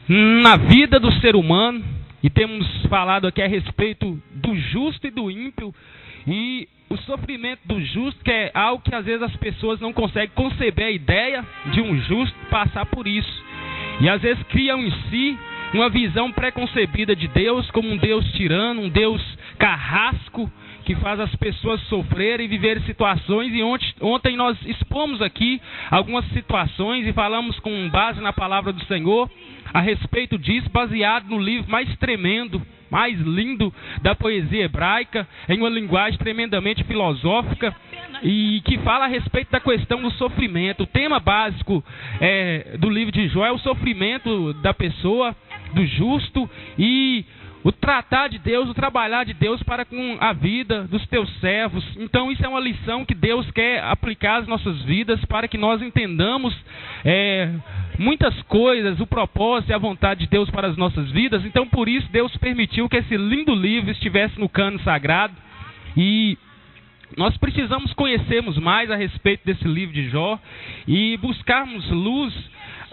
na vida do ser humano, e temos falado aqui a respeito do justo e do ímpio, e o sofrimento do justo, que é algo que às vezes as pessoas não conseguem conceber a ideia de um justo passar por isso, e às vezes criam em si uma visão preconcebida de Deus como um Deus tirano, um Deus carrasco, que faz as pessoas sofrerem e viverem situações. E ontem nós expomos aqui algumas situações e falamos com base na palavra do Senhor a respeito disso, baseado no livro mais tremendo, mais lindo da poesia hebraica, em uma linguagem tremendamente filosófica, e que fala a respeito da questão do sofrimento. O tema básico do livro de Jó é o sofrimento da pessoa, do justo, e o tratar de Deus, o trabalhar de Deus para com a vida dos teus servos. Então isso é uma lição que Deus quer aplicar às nossas vidas, para que nós entendamos muitas coisas, o propósito e a vontade de Deus para as nossas vidas. Então por isso Deus permitiu que esse lindo livro estivesse no cânon sagrado, e nós precisamos conhecermos mais a respeito desse livro de Jó e buscarmos luz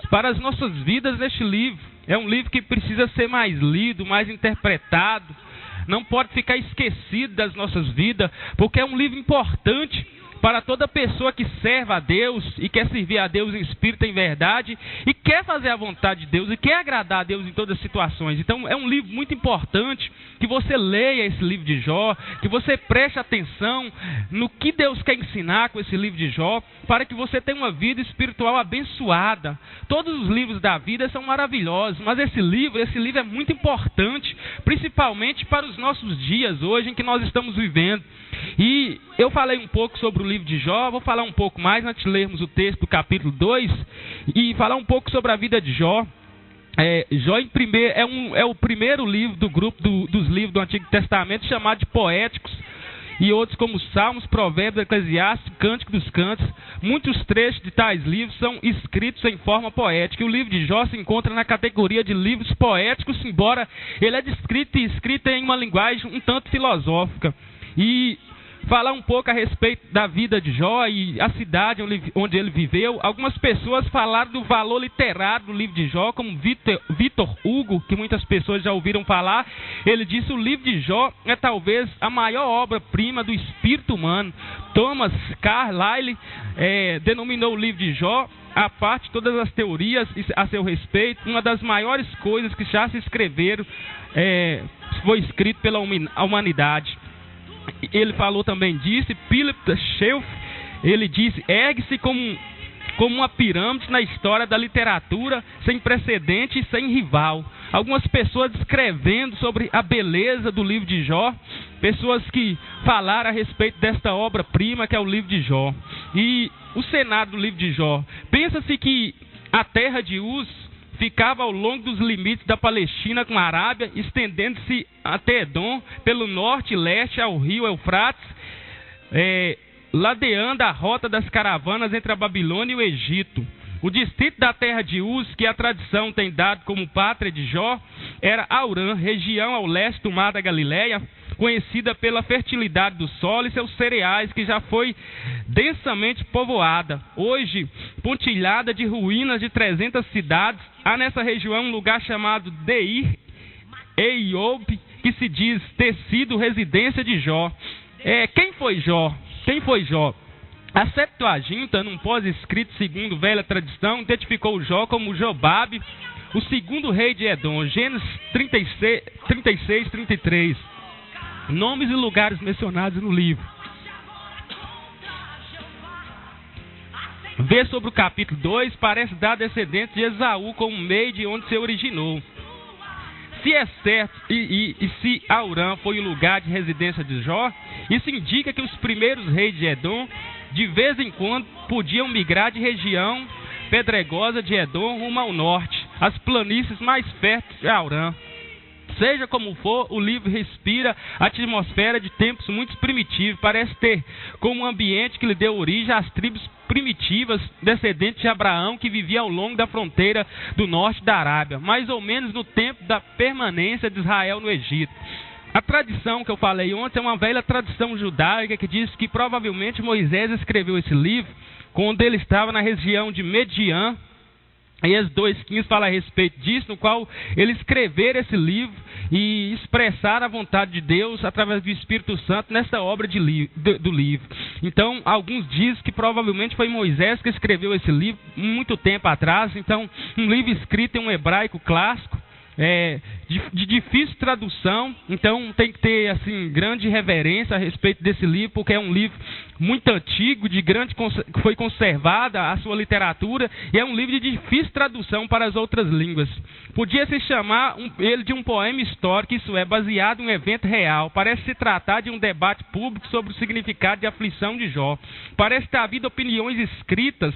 para as nossas vidas neste livro. É um livro que precisa ser mais lido, mais interpretado, não pode ficar esquecido das nossas vidas, porque é um livro importante para toda pessoa que serve a Deus e quer servir a Deus em espírito e em verdade, e quer fazer a vontade de Deus e quer agradar a Deus em todas as situações. Então é um livro muito importante que você leia esse livro de Jó, que você preste atenção no que Deus quer ensinar com esse livro de Jó, para que você tenha uma vida espiritual abençoada. Todos os livros da vida são maravilhosos, mas esse livro é muito importante, principalmente para os nossos dias hoje em que nós estamos vivendo. E eu falei um pouco sobre o livro de Jó, vou falar um pouco mais antes de lermos o texto do capítulo 2 e falar um pouco sobre a vida de Jó. Jó é o primeiro livro do grupo dos livros do Antigo Testamento, chamado de Poéticos, e outros como Salmos, Provérbios, Eclesiastes, Cântico dos Cantos. Muitos trechos de tais livros são escritos em forma poética, e o livro de Jó se encontra na categoria de livros poéticos, embora ele é descrito e escrito em uma linguagem um tanto filosófica. E falar um pouco a respeito da vida de Jó e a cidade onde ele viveu. Algumas pessoas falaram do valor literário do livro de Jó, como Victor Hugo, que muitas pessoas já ouviram falar. Ele disse: o livro de Jó é talvez a maior obra-prima do espírito humano. Thomas Carlyle denominou o livro de Jó, a parte de todas as teorias a seu respeito, uma das maiores coisas que já se escreveram, foi escrito pela humanidade. Ele falou também disso. Philip Shelf, ele disse: ergue-se como uma pirâmide na história da literatura, sem precedente e sem rival. Algumas pessoas escrevendo sobre a beleza do livro de Jó, pessoas que falaram a respeito desta obra-prima que é o livro de Jó. E o cenário do livro de Jó: pensa-se que a terra de Uz ficava ao longo dos limites da Palestina com a Arábia, estendendo-se até Edom, pelo norte e leste ao rio Eufrates, ladeando a rota das caravanas entre a Babilônia e o Egito. O distrito da terra de Uz, que a tradição tem dado como pátria de Jó, era Aurã, região ao leste do mar da Galileia, conhecida pela fertilidade do solo e seus cereais, que já foi densamente povoada. Hoje, pontilhada de ruínas de 300 cidades, há nessa região um lugar chamado Deir Eiob, que se diz ter sido residência de Jó. Quem foi Jó? A Septuaginta, num pós-escrito segundo velha tradição, identificou Jó como Jobabe, o segundo rei de Edom. Gênesis 36, 33. Nomes e lugares mencionados no livro. Vê sobre o capítulo 2, parece dar descendente de Esaú como meio de onde se originou. Se é certo e se Aurã foi o lugar de residência de Jó, isso indica que os primeiros reis de Edom, de vez em quando, podiam migrar de região pedregosa de Edom rumo ao norte, as planícies mais férteis de Aurã. Seja como for, o livro respira a atmosfera de tempos muito primitivos. Parece ter como um ambiente que lhe deu origem às tribos primitivas, descendentes de Abraão, que vivia ao longo da fronteira do norte da Arábia, mais ou menos no tempo da permanência de Israel no Egito. A tradição que eu falei ontem é uma velha tradição judaica que diz que provavelmente Moisés escreveu esse livro quando ele estava na região de Mediã, Êxodo 2,15 fala a respeito disso, no qual ele escrever esse livro e expressar a vontade de Deus através do Espírito Santo nessa obra do livro. Então, alguns dizem que provavelmente foi Moisés que escreveu esse livro muito tempo atrás. Então, um livro escrito em um hebraico clássico, de difícil tradução. Então tem que ter assim grande reverência a respeito desse livro, porque é um livro muito antigo, que foi conservada a sua literatura, e é um livro de difícil tradução para as outras línguas. Podia se chamar ele de um poema histórico, isso é, baseado em um evento real. Parece se tratar de um debate público sobre o significado de aflição de Jó. Parece ter havido opiniões escritas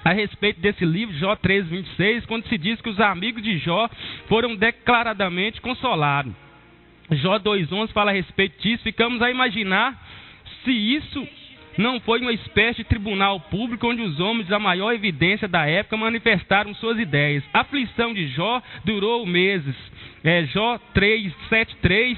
a respeito desse livro, Jó 3,26, quando se diz que os amigos de Jó foram declaradamente consolados. Jó 2,11 fala a respeito disso. Ficamos a imaginar se isso não foi uma espécie de tribunal público onde os homens da maior evidência da época manifestaram suas ideias. A aflição de Jó durou meses. Jó 3,7,3.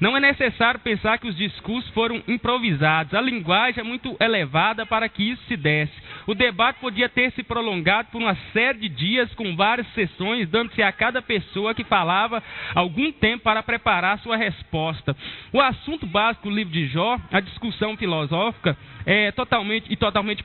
Não é necessário pensar que os discursos foram improvisados. A linguagem é muito elevada para que isso se desse. O debate podia ter se prolongado por uma série de dias, com várias sessões, dando-se a cada pessoa que falava algum tempo para preparar sua resposta. O assunto básico do livro de Jó, a discussão filosófica, é totalmente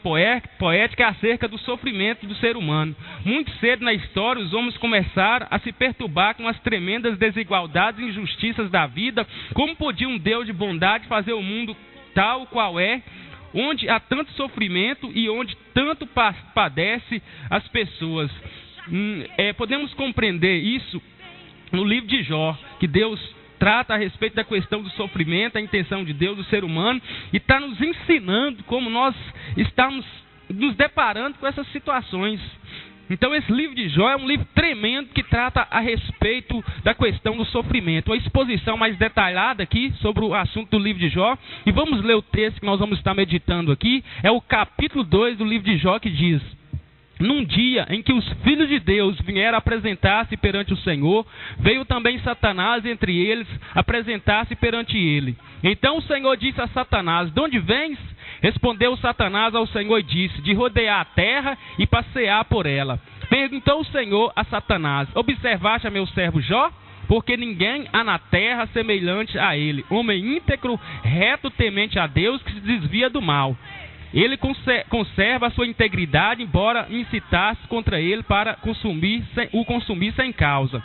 poética acerca do sofrimento do ser humano. Muito cedo na história, os homens começaram a se perturbar com as tremendas desigualdades e injustiças da vida. Como podia um Deus de bondade fazer o mundo tal qual é, onde há tanto sofrimento e onde tanto padece as pessoas? Podemos compreender isso no livro de Jó, que Deus trata a respeito da questão do sofrimento, a intenção de Deus do ser humano, e está nos ensinando como nós estamos nos deparando com essas situações. Então esse livro de Jó é um livro tremendo que trata a respeito da questão do sofrimento. Uma exposição mais detalhada aqui sobre o assunto do livro de Jó. E vamos ler o texto que nós vamos estar meditando aqui. É o capítulo 2 do livro de Jó, que diz: num dia em que os filhos de Deus vieram apresentar-se perante o Senhor, veio também Satanás entre eles apresentar-se perante ele. Então o Senhor disse a Satanás: de onde vens? Respondeu Satanás ao Senhor e disse: de rodear a terra e passear por ela. Perguntou o Senhor a Satanás: observaste a meu servo Jó? Porque ninguém há na terra semelhante a ele, homem íntegro, reto, temente a Deus, que se desvia do mal. Ele conserva a sua integridade, embora incitasse contra ele para o consumir sem causa.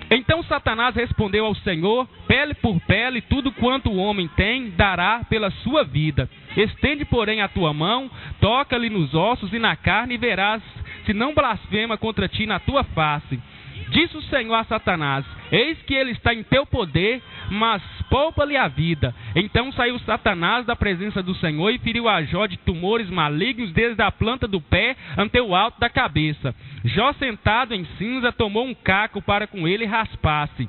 Então Satanás respondeu ao Senhor: pele por pele, tudo quanto o homem tem, dará pela sua vida. Estende, porém, a tua mão, toca-lhe nos ossos e na carne, e verás se não blasfema contra ti na tua face. Disse o Senhor a Satanás: eis que ele está em teu poder, mas poupa-lhe a vida. Então saiu Satanás da presença do Senhor e feriu a Jó de tumores malignos desde a planta do pé até o alto da cabeça. Jó, sentado em cinza, tomou um caco para com ele raspar-se.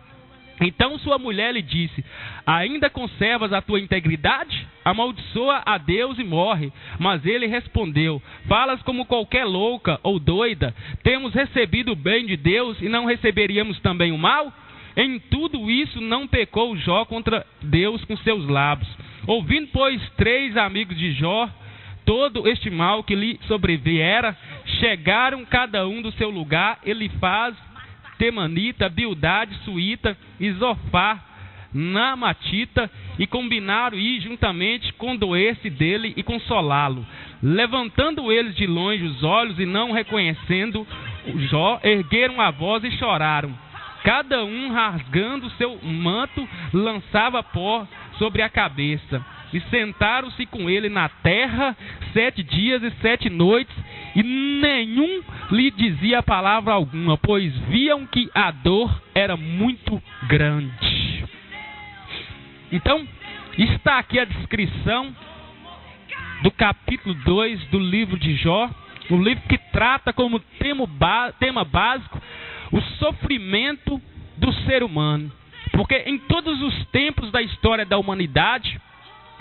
Então sua mulher lhe disse: ainda conservas a tua integridade? Amaldiçoa a Deus e morre. Mas ele respondeu: falas como qualquer louca ou doida. Temos recebido o bem de Deus e não receberíamos também o mal? Em tudo isso não pecou Jó contra Deus com seus lábios. Ouvindo, pois, 3 amigos de Jó todo este mal que lhe sobreviera, chegaram cada um do seu lugar, Elifaz, Temanita, Bildade, Suíta e Zofar, Naamatita, e combinaram ir juntamente condoer-se dele e consolá-lo. Levantando eles de longe os olhos e não reconhecendo Jó, ergueram a voz e choraram. Cada um, rasgando seu manto, lançava pó sobre a cabeça. E sentaram-se com ele na terra 7 dias e 7 noites, e nenhum lhe dizia palavra alguma, pois viam que a dor era muito grande. Então, está aqui a descrição do capítulo 2 do livro de Jó, um livro que trata como tema básico o sofrimento do ser humano. Porque em todos os tempos da história da humanidade,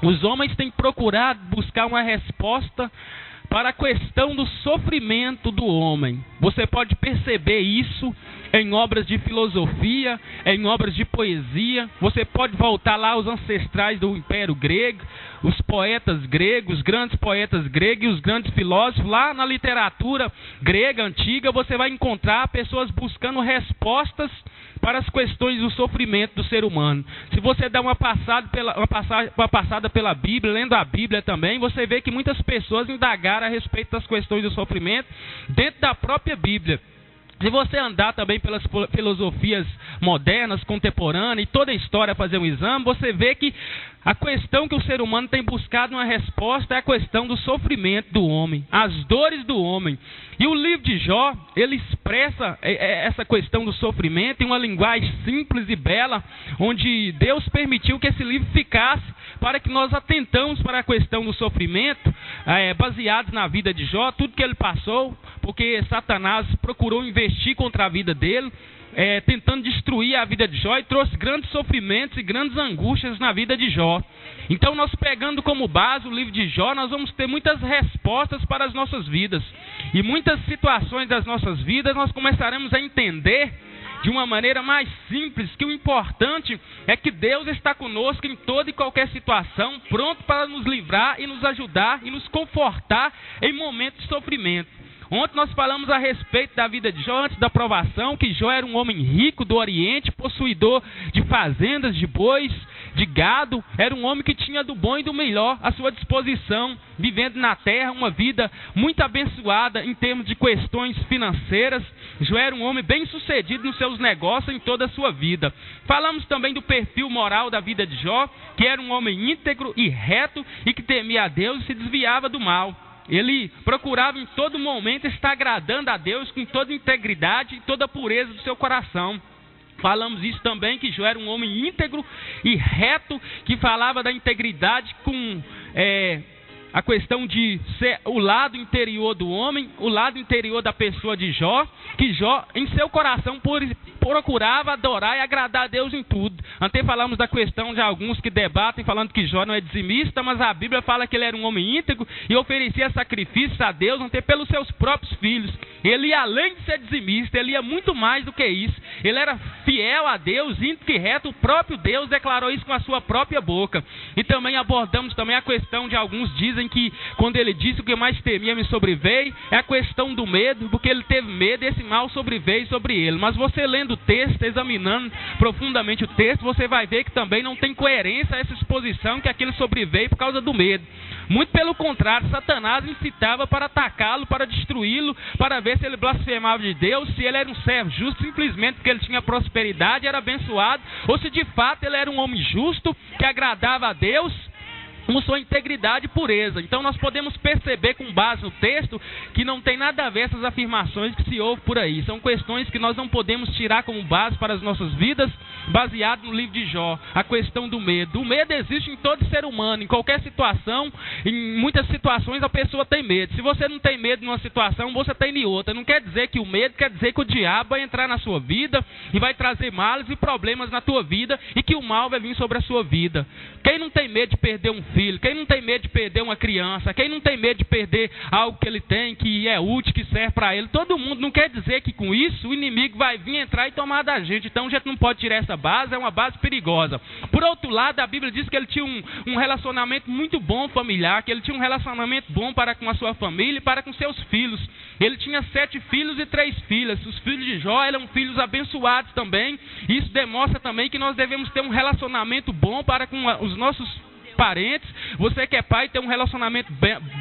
os homens têm procurado buscar uma resposta para a questão do sofrimento do homem. Você pode perceber isso em obras de filosofia, em obras de poesia. Você pode voltar lá aos ancestrais do Império Grego, os poetas gregos, os grandes poetas gregos e os grandes filósofos. Lá na literatura grega antiga, você vai encontrar pessoas buscando respostas para as questões do sofrimento do ser humano. Se você dá uma passada pela Bíblia, lendo a Bíblia também, você vê que muitas pessoas indagaram a respeito das questões do sofrimento dentro da própria Bíblia. Se você andar também pelas filosofias modernas, contemporâneas, e toda a história fazer um exame, você vê que a questão que o ser humano tem buscado uma resposta é a questão do sofrimento do homem, as dores do homem. E o livro de Jó, ele expressa essa questão do sofrimento em uma linguagem simples e bela, onde Deus permitiu que esse livro ficasse para que nós atentamos para a questão do sofrimento, baseados na vida de Jó, tudo que ele passou, porque Satanás procurou investir contra a vida dele, tentando destruir a vida de Jó, e trouxe grandes sofrimentos e grandes angústias na vida de Jó. Então, nós pegando como base o livro de Jó, nós vamos ter muitas respostas para as nossas vidas. E muitas situações das nossas vidas nós começaremos a entender de uma maneira mais simples, que o importante é que Deus está conosco em toda e qualquer situação, pronto para nos livrar e nos ajudar e nos confortar em momentos de sofrimento. Ontem nós falamos a respeito da vida de Jó antes da provação, que Jó era um homem rico do Oriente, possuidor de fazendas, de bois, de gado. Era um homem que tinha do bom e do melhor à sua disposição, vivendo na terra uma vida muito abençoada em termos de questões financeiras. Jó era um homem bem sucedido nos seus negócios em toda a sua vida. Falamos também do perfil moral da vida de Jó, que era um homem íntegro e reto e que temia a Deus e se desviava do mal. Ele procurava em todo momento estar agradando a Deus com toda integridade e toda a pureza do seu coração. Falamos isso também, que Jó era um homem íntegro e reto, que falava da integridade com a questão de ser o lado interior do homem, o lado interior da pessoa de Jó, que Jó, em seu coração, procurava adorar e agradar a Deus em tudo. Até falamos da questão de alguns que debatem, falando que Jó não é dizimista, mas a Bíblia fala que ele era um homem íntegro e oferecia sacrifícios a Deus, até pelos seus próprios filhos. Ele, além de ser dizimista, ele ia muito mais do que isso. Ele era fiel a Deus, íntegro e reto. O próprio Deus declarou isso com a sua própria boca. E também abordamos também a questão de alguns dizem que quando ele disse o que mais temia me sobreveio, é a questão do medo, porque ele teve medo e esse mal sobreveio sobre ele. Mas você lendo o texto, examinando profundamente o texto, você vai ver que também não tem coerência a essa exposição que aquilo sobreveio por causa do medo. Muito pelo contrário, Satanás incitava para atacá-lo, para destruí-lo, para ver se ele blasfemava de Deus, se ele era um servo justo, simplesmente porque ele tinha prosperidade, era abençoado, ou se de fato ele era um homem justo, que agradava a Deus, com sua integridade e pureza. Então nós podemos perceber com base no texto que não tem nada a ver essas afirmações que se ouvem por aí. São questões que nós não podemos tirar como base para as nossas vidas, baseado no livro de Jó. A questão do medo. O medo existe em todo ser humano, em qualquer situação. Em muitas situações a pessoa tem medo. Se você não tem medo numa situação, você tem em outra. Não quer dizer que o medo quer dizer que o diabo vai entrar na sua vida e vai trazer males e problemas na tua vida e que o mal vai vir sobre a sua vida. Quem não tem medo de perder um filho, quem não tem medo de perder uma criança, quem não tem medo de perder algo que ele tem, que é útil, que serve para ele, todo mundo. Não quer dizer que com isso o inimigo vai vir entrar e tomar da gente. Então a gente não pode tirar essa base, é uma base perigosa. Por outro lado, a Bíblia diz que ele tinha um relacionamento muito bom familiar, que ele tinha um relacionamento bom para com a sua família e para com seus filhos. Ele tinha 7 filhos e 3 filhas. Os filhos de Jó eram filhos abençoados também. Isso demonstra também que nós devemos ter um relacionamento bom para com os nossos parentes. Você que é pai, tem um relacionamento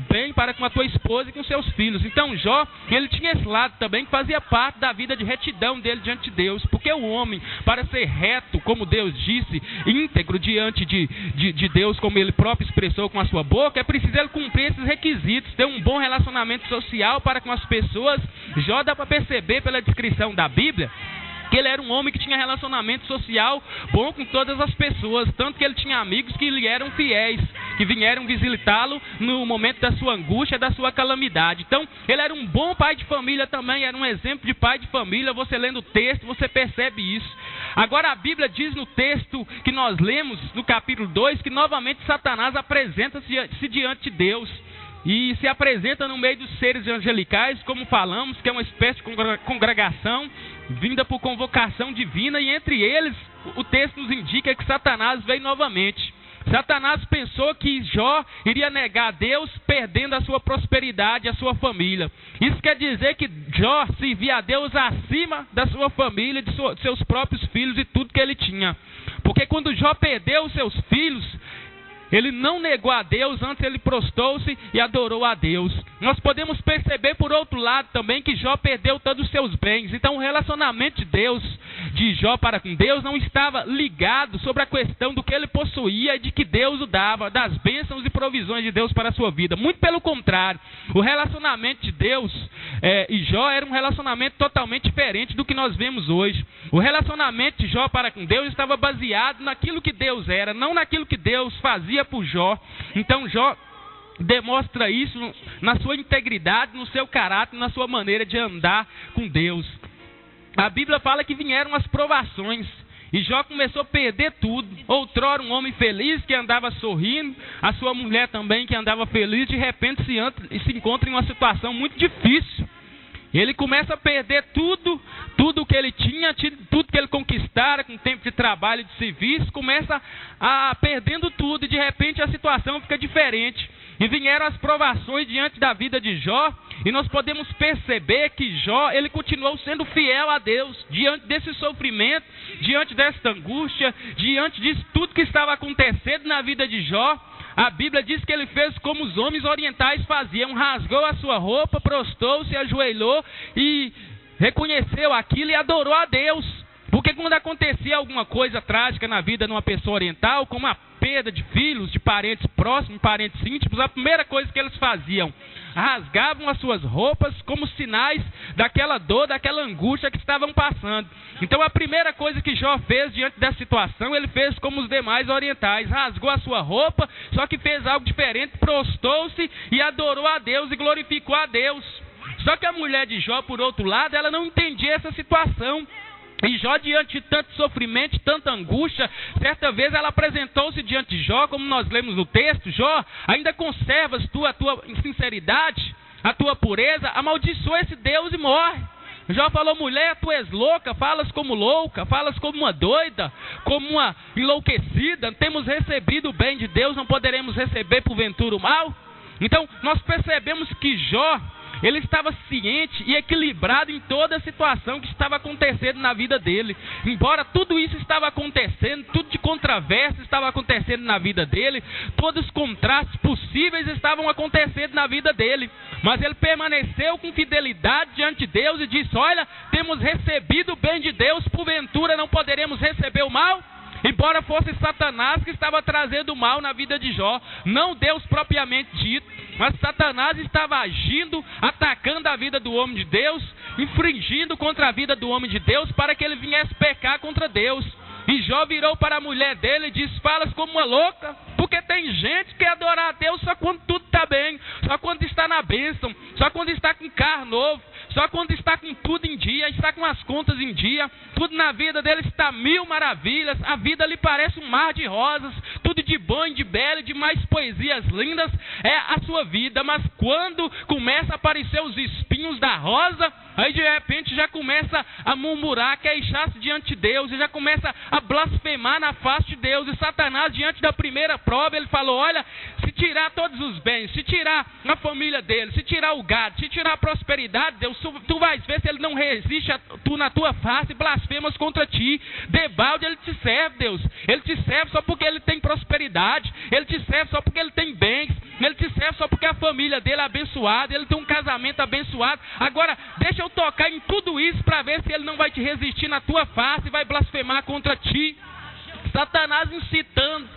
bem para com a tua esposa e com seus filhos. Então Jó, ele tinha esse lado também que fazia parte da vida de retidão dele diante de Deus, porque o homem, para ser reto, como Deus disse, íntegro diante de Deus, como ele próprio expressou com a sua boca, é preciso ele cumprir esses requisitos, ter um bom relacionamento social para com as pessoas. Jó, dá para perceber pela descrição da Bíblia que ele era um homem que tinha relacionamento social bom com todas as pessoas, tanto que ele tinha amigos que lhe eram fiéis, que vieram visitá-lo no momento da sua angústia, da sua calamidade. Então, ele era um bom pai de família também, era um exemplo de pai de família. Você lendo o texto, você percebe isso. Agora, a Bíblia diz no texto que nós lemos, no capítulo 2, que novamente Satanás apresenta-se diante de Deus. E se apresenta no meio dos seres angelicais, como falamos, que é uma espécie de congregação vinda por convocação divina, e entre eles, o texto nos indica que Satanás veio novamente. Satanás pensou que Jó iria negar a Deus, perdendo a sua prosperidade, a sua família. Isso quer dizer que Jó servia a Deus acima da sua família, de seus próprios filhos e tudo que ele tinha. Porque quando Jó perdeu os seus filhos, ele não negou a Deus, antes ele prostrou-se e adorou a Deus. Nós podemos perceber por outro lado também que Jó perdeu todos os seus bens. Então o relacionamento de Jó para com Deus não estava ligado sobre a questão do que ele possuía e de que Deus o dava, das bênçãos e provisões de Deus para a sua vida. Muito pelo contrário, o relacionamento de Deus e Jó era um relacionamento totalmente diferente do que nós vemos hoje. O relacionamento de Jó para com Deus estava baseado naquilo que Deus era, não naquilo que Deus fazia por Jó. Então Jó demonstra isso na sua integridade, no seu caráter, na sua maneira de andar com Deus. A Bíblia fala que vieram as provações e Jó começou a perder tudo. Outrora um homem feliz que andava sorrindo, a sua mulher também que andava feliz, de repente se encontra em uma situação muito difícil. Ele começa a perder tudo que ele tinha, tudo que ele conquistara com tempo de trabalho e de serviço, começa a perdendo tudo, e de repente a situação fica diferente. E vieram as provações diante da vida de Jó, e nós podemos perceber que Jó, ele continuou sendo fiel a Deus, diante desse sofrimento, diante dessa angústia, diante disso tudo que estava acontecendo na vida de Jó. A Bíblia diz que ele fez como os homens orientais faziam, rasgou a sua roupa, prostrou-se, ajoelhou e reconheceu aquilo e adorou a Deus. Porque quando acontecia alguma coisa trágica na vida de uma pessoa oriental, como a perda de filhos, de parentes próximos, parentes íntimos, a primeira coisa que eles faziam, rasgavam as suas roupas como sinais daquela dor, daquela angústia que estavam passando. Então a primeira coisa que Jó fez diante dessa situação, ele fez como os demais orientais, rasgou a sua roupa, só que fez algo diferente, prostrou-se e adorou a Deus e glorificou a Deus. Só que a mulher de Jó, por outro lado, ela não entendia essa situação. E Jó, diante de tanto sofrimento, tanta angústia, certa vez ela apresentou-se diante de Jó, como nós lemos no texto: Jó, ainda conservas tu a tua sinceridade, a tua pureza? Amaldiçoa esse Deus e morre. Jó falou: mulher, tu és louca, falas como louca, falas como uma doida, como uma enlouquecida. Temos recebido o bem de Deus, não poderemos receber porventura o mal? Então nós percebemos que Jó, ele estava ciente e equilibrado em toda a situação que estava acontecendo na vida dele. Embora tudo isso estava acontecendo, tudo de controverso estava acontecendo na vida dele, todos os contrastes possíveis estavam acontecendo na vida dele, mas ele permaneceu com fidelidade diante de Deus e disse: olha, temos recebido o bem de Deus, porventura não poderemos receber o mal? Embora fosse Satanás que estava trazendo o mal na vida de Jó, não Deus propriamente dito, mas Satanás estava agindo, atacando a vida do homem de Deus, infringindo contra a vida do homem de Deus, para que ele viesse pecar contra Deus. E Jó virou para a mulher dele e disse: falas como uma louca, porque tem gente que quer adorar a Deus só quando tudo está bem, só quando está na bênção, só quando está com carro novo, só quando está com tudo em dia, está com as contas em dia, tudo na vida dele está mil maravilhas, a vida lhe parece um mar de rosas, tudo de bom, de belo, de mais poesias lindas é a sua vida. Mas quando começa a aparecer os espinhos da rosa, aí de repente já começa a murmurar, a queixar-se diante de Deus, e já começa a blasfemar na face de Deus. E Satanás, diante da primeira prova, ele falou: olha, se tirar todos os bens, se tirar a família dele, se tirar o gado, se tirar a prosperidade, Deus, tu vais ver se ele não resiste a tu na tua face e blasfemas contra ti. Debalde ele te serve, Deus. Ele te serve só porque ele tem prosperidade, ele te serve só porque ele tem bens, ele te serve só porque a família dele é abençoada, ele tem um casamento abençoado. Agora, deixa eu tocar em tudo isso para ver se ele não vai te resistir na tua face e vai blasfemar contra ti. Satanás incitando,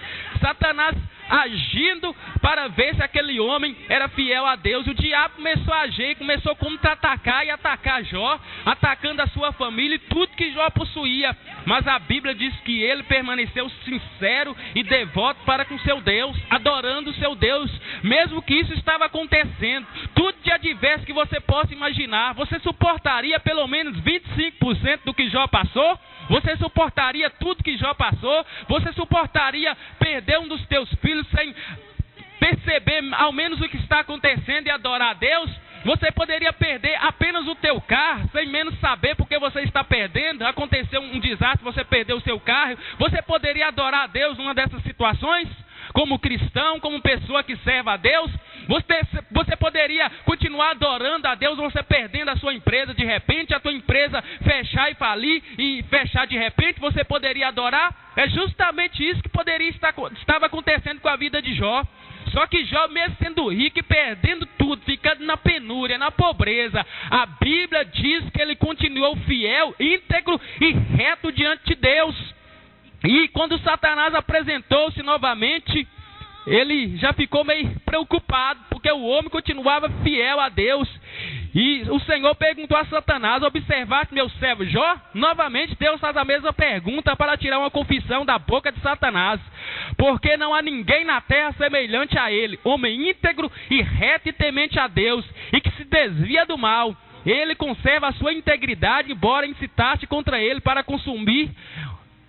Satanás agindo para ver se aquele homem era fiel a Deus. O diabo começou a agir, começou a contra-atacar e atacar Jó, atacando a sua família e tudo que Jó possuía. Mas a Bíblia diz que ele permaneceu sincero e devoto para com seu Deus, adorando o seu Deus, mesmo que isso estava acontecendo. Tudo de adverso que você possa imaginar. Você suportaria pelo menos 25% do que Jó passou? Você suportaria tudo que Jó passou? Você suportaria perder um dos teus filhos sem perceber ao menos o que está acontecendo e adorar a Deus? Você poderia perder apenas o teu carro, sem menos saber porque você está perdendo. Aconteceu um desastre, você perdeu o seu carro. Você poderia adorar a Deus numa dessas situações? Como cristão, como pessoa que serve a Deus? Você poderia continuar adorando a Deus, você perdendo a sua empresa, de repente a tua empresa fechar e falir, e fechar de repente, você poderia adorar? É justamente isso que estava acontecendo com a vida de Jó. Só que Jó, mesmo sendo rico e perdendo tudo, ficando na penúria, na pobreza, a Bíblia diz que ele continuou fiel, íntegro e reto diante de Deus. E quando Satanás apresentou-se novamente, ele já ficou meio preocupado, porque o homem continuava fiel a Deus. E o Senhor perguntou a Satanás: observaste meu servo Jó? Novamente Deus faz a mesma pergunta para tirar uma confissão da boca de Satanás. Porque não há ninguém na terra semelhante a ele, homem íntegro e reto e temente a Deus, e que se desvia do mal. Ele conserva a sua integridade, embora incitaste contra ele para consumir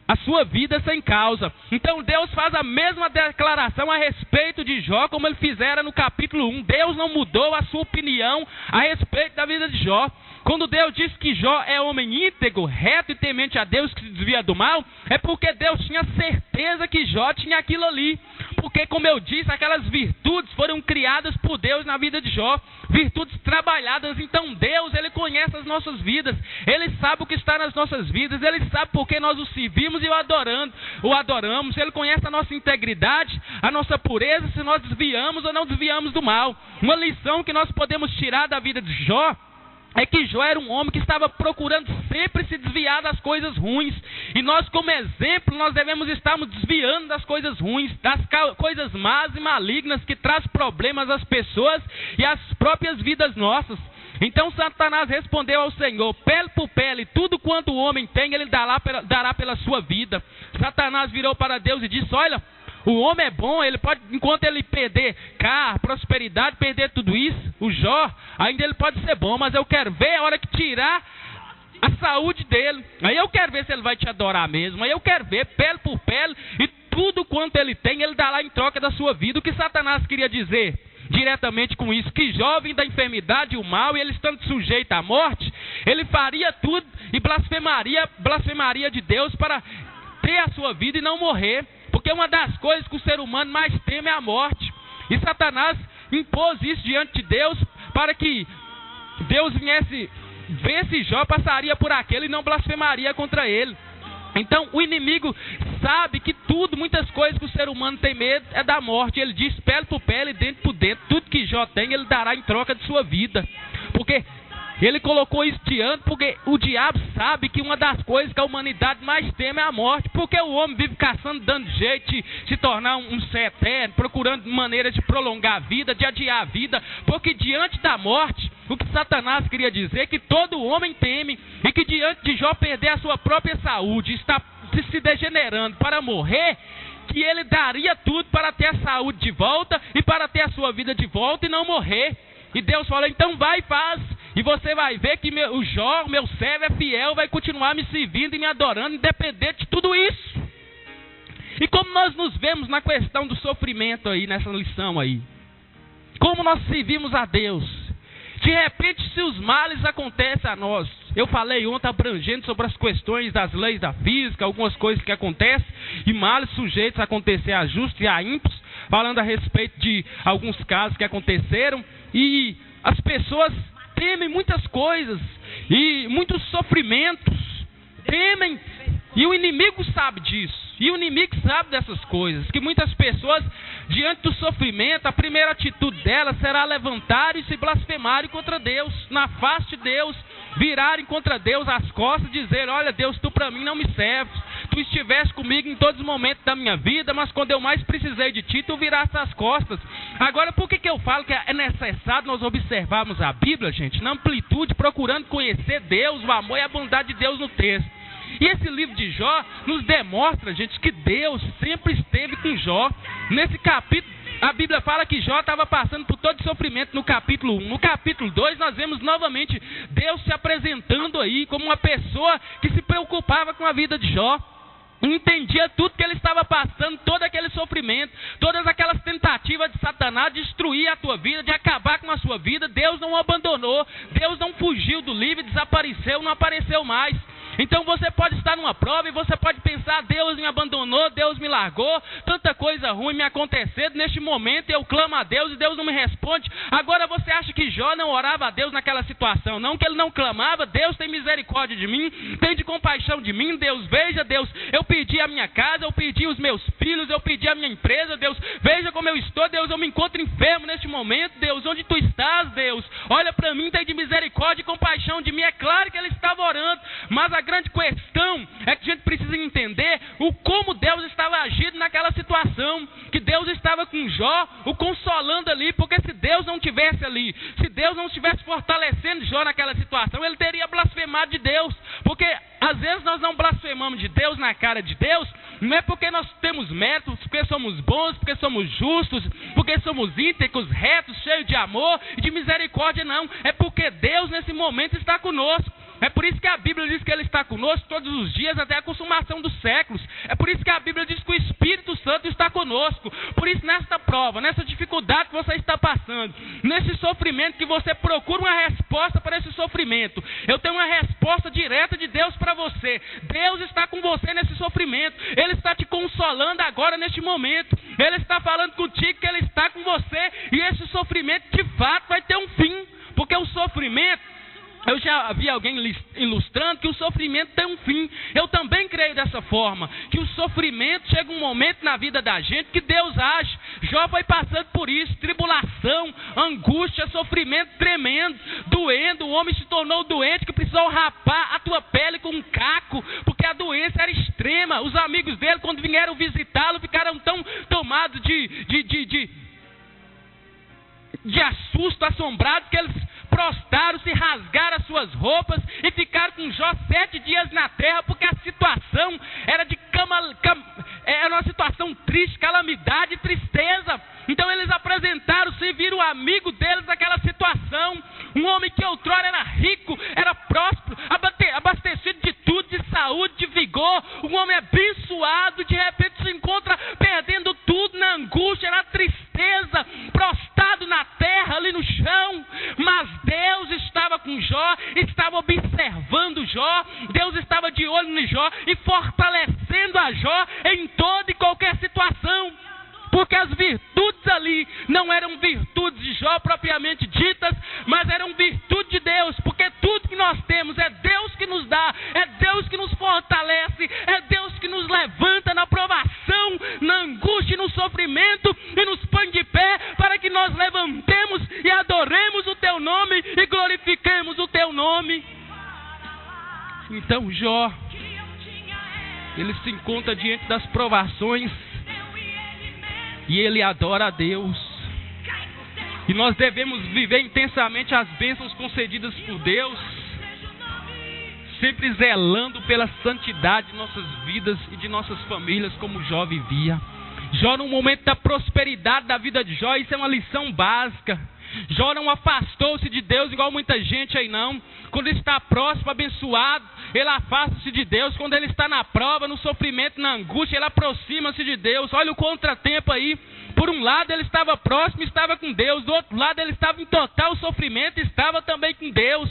a sua vida sem causa. Então Deus faz a mesma declaração a respeito de Jó, como ele fizera no capítulo 1. Deus não mudou a sua opinião a respeito da vida de Jó. Quando Deus diz que Jó é homem íntegro, reto e temente a Deus, que se desvia do mal, é porque Deus tinha certeza que Jó tinha aquilo ali. Porque, como eu disse, aquelas virtudes foram criadas por Deus na vida de Jó, virtudes trabalhadas. Então Deus, ele conhece as nossas vidas, ele sabe o que está nas nossas vidas, ele sabe por que nós o servimos e o adoramos. Ele conhece a nossa integridade, a nossa pureza, se nós desviamos ou não desviamos do mal. Uma lição que nós podemos tirar da vida de Jó é que Jó era um homem que estava procurando sempre se desviar das coisas ruins. E nós, como exemplo, nós devemos estar nos desviando das coisas ruins, das coisas más e malignas que traz problemas às pessoas e às próprias vidas nossas. Então Satanás respondeu ao Senhor: pele por pele, tudo quanto o homem tem, ele dará pela sua vida. Satanás virou para Deus e disse: olha, o homem é bom, ele pode, enquanto ele perder carro, prosperidade, perder tudo isso, o Jó, ainda ele pode ser bom, mas eu quero ver a hora que tirar a saúde dele. Aí eu quero ver se ele vai te adorar mesmo. Aí eu quero ver, pele por pele, e tudo quanto ele tem, ele dará em troca da sua vida. O que Satanás queria dizer diretamente com isso? Que Jó, vindo da enfermidade e o mal, e ele estando sujeito à morte, ele faria tudo e blasfemaria de Deus para ter a sua vida e não morrer. Porque uma das coisas que o ser humano mais teme é a morte. E Satanás impôs isso diante de Deus para que Deus viesse ver se Jó passaria por aquele e não blasfemaria contra ele. Então o inimigo sabe que muitas coisas que o ser humano tem medo é da morte. Ele diz pele por pele, dentro por dentro, tudo que Jó tem ele dará em troca de sua vida. Porque ele colocou isso diante, porque o diabo sabe que uma das coisas que a humanidade mais teme é a morte. Porque o homem vive caçando, dando jeito de se tornar um ser eterno, procurando maneiras de prolongar a vida, de adiar a vida. Porque diante da morte, o que Satanás queria dizer é que todo homem teme, e que diante de Jó perder a sua própria saúde, está se degenerando para morrer, que ele daria tudo para ter a saúde de volta e para ter a sua vida de volta e não morrer. E Deus falou: então vai e faz, e você vai ver que o Jó, meu servo, é fiel, vai continuar me servindo e me adorando, independente de tudo isso. E como nós nos vemos na questão do sofrimento aí, nessa lição aí, como nós servimos a Deus? De repente, se os males acontecem a nós, eu falei ontem abrangendo sobre as questões das leis da física, algumas coisas que acontecem, e males sujeitos a acontecer a justos e a ímpios, falando a respeito de alguns casos que aconteceram, e as pessoas temem muitas coisas, e muitos sofrimentos, temem, e o inimigo sabe disso. E o inimigo sabe dessas coisas, que muitas pessoas, diante do sofrimento, a primeira atitude delas será levantar e se blasfemarem contra Deus, na face de Deus, virarem contra Deus as costas e dizer: olha Deus, tu para mim não me serves, tu estiveste comigo em todos os momentos da minha vida, mas quando eu mais precisei de ti, tu viraste as costas. Agora, por que eu falo que é necessário nós observarmos a Bíblia, gente, na amplitude, procurando conhecer Deus, o amor e a bondade de Deus no texto? E esse livro de Jó nos demonstra, gente, que Deus sempre esteve com Jó. Nesse capítulo, a Bíblia fala que Jó estava passando por todo sofrimento no capítulo 1. No capítulo 2, nós vemos novamente Deus se apresentando aí como uma pessoa que se preocupava com a vida de Jó. entendia tudo que ele estava passando, todo aquele sofrimento, todas aquelas tentativas de Satanás de destruir a tua vida, de acabar com a sua vida. Deus não o abandonou, Deus não fugiu do livro, desapareceu, não apareceu mais. Então você pode estar numa prova e você pode pensar: Deus me abandonou, Deus me largou, tanta coisa ruim me acontecendo neste momento, eu clamo a Deus e Deus não me responde. Agora você acha que Jó não orava a Deus naquela situação? Não, que ele não clamava: Deus tem misericórdia de mim, tem de compaixão de mim, Deus veja, Deus, eu perdi a minha casa, eu perdi os meus filhos, eu perdi a minha empresa, Deus veja como eu estou, Deus, eu me encontro enfermo neste momento, Deus, onde tu estás, Deus, olha para mim, tem de misericórdia e compaixão de mim. É claro que ele estava orando, mas a grande questão é que a gente precisa entender como Deus estava agindo naquela situação, que Deus estava com Jó, o consolando ali, porque se Deus não estivesse ali, se Deus não estivesse fortalecendo Jó naquela situação, ele teria blasfemado de Deus, porque às vezes nós não blasfemamos de Deus na cara de Deus, não é porque nós temos méritos, porque somos bons, porque somos justos, porque somos íntegros, retos, cheios de amor e de misericórdia, não, é porque Deus nesse momento está conosco. É por isso que a Bíblia diz que Ele está conosco todos os dias até a consumação dos séculos. É por isso que a Bíblia diz que o Espírito Santo está conosco. Por isso, nesta prova, nessa dificuldade que você está passando, nesse sofrimento que você procura uma resposta para esse sofrimento, eu tenho uma resposta direta de Deus para você. Deus está com você nesse sofrimento. Ele está te consolando agora neste momento. Ele está falando contigo que Ele está com você. E esse sofrimento de fato vai ter um fim. Porque o sofrimento, eu já vi alguém ilustrando que o sofrimento tem um fim. Eu também creio dessa forma, que o sofrimento chega um momento na vida da gente que Deus age. Jó foi passando por isso, tribulação, angústia, sofrimento tremendo, doendo. O homem se tornou doente que precisou rapar a tua pele com um caco, porque a doença era extrema. Os amigos dele, quando vieram visitá-lo, ficaram tão tomados de assusto, assombrados, que eles prostraram, se rasgaram as suas roupas e ficaram com Jó 7 dias na terra, porque a situação era era uma situação triste, calamidade, tristeza. Então eles apresentaram-se e viram o amigo deles naquela situação, um homem que outrora era rico, era próspero, abastecido de tudo, de saúde, de vigor, um homem abençoado, de repente se encontra perdendo tudo na angústia, na tristeza, prostrado na terra, ali no chão. Mas Deus estava com Jó, estava observando Jó, Deus estava de olho no Jó e fortalecendo a Jó em toda e qualquer situação. Porque as virtudes ali não eram virtudes de Jó propriamente ditas, mas eram virtudes de Deus. Porque tudo que nós temos é Deus que nos dá, é Deus que nos fortalece, é Deus que nos levanta na provação, na angústia e no sofrimento e nos põe de pé para que nós levantemos e adoremos o Teu nome e glorifiquemos o Teu nome. Então Jó, ele se encontra diante das provações e ele adora a Deus. E nós devemos viver intensamente as bênçãos concedidas por Deus, sempre zelando pela santidade de nossas vidas e de nossas famílias, como Jó vivia. Jó, no momento da prosperidade da vida de Jó, isso é uma lição básica. Jó não afastou-se de Deus igual muita gente aí não. Quando ele está próximo, abençoado, ele afasta-se de Deus. Quando ele está na prova, no sofrimento, na angústia, ele aproxima-se de Deus. Olha o contratempo aí. Por um lado ele estava próximo, estava com Deus. Do outro lado ele estava em total sofrimento, estava também com Deus.